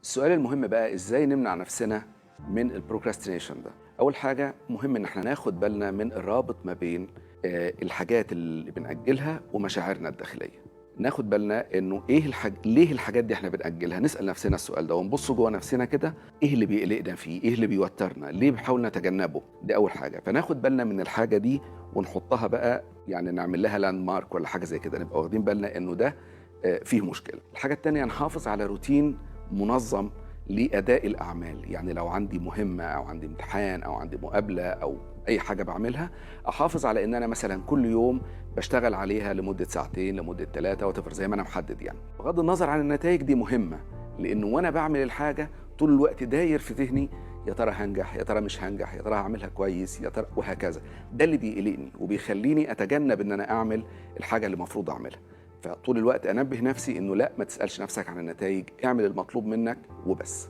السؤال المهم بقى ازاي نمنع نفسنا من البروكراستينيشن ده. اول حاجه مهم ان احنا ناخد بالنا من الرابط ما بين الحاجات اللي بنأجلها ومشاعرنا الداخليه. ناخد بالنا انه ليه الحاجات دي احنا بنأجلها، نسأل نفسنا السؤال ده ونبص جوه نفسنا كده، ايه اللي بيقلقنا فيه، ايه اللي بيوترنا، ليه بنحاول نتجنبه. دي اول حاجه. فناخد بالنا من الحاجه دي ونحطها بقى، يعني نعمل لها لاند مارك ولا حاجه زي كده، نبقى واخدين بالنا انه ده فيه مشكله. الحاجه الثانيه نحافظ على روتين منظم لأداء الأعمال. يعني لو عندي مهمة أو عندي امتحان أو عندي مقابلة أو أي حاجة بعملها، أحافظ على إن أنا مثلا كل يوم بشتغل عليها لمدة ساعتين لمدة 3 وتفر زي ما أنا محدد. يعني بغض النظر عن النتائج دي مهمة، لأنه وأنا بعمل الحاجة طول الوقت داير في ذهني يا ترى هنجح، يا ترى مش هنجح، يا ترى هعملها كويس، يا ترى، وهكذا. ده اللي بيقلقني وبيخليني أتجنب إن أنا أعمل الحاجة اللي المفروض أعملها. فطول الوقت أنبه نفسي إنه لا، ما تسألش نفسك عن النتائج، اعمل المطلوب منك وبس.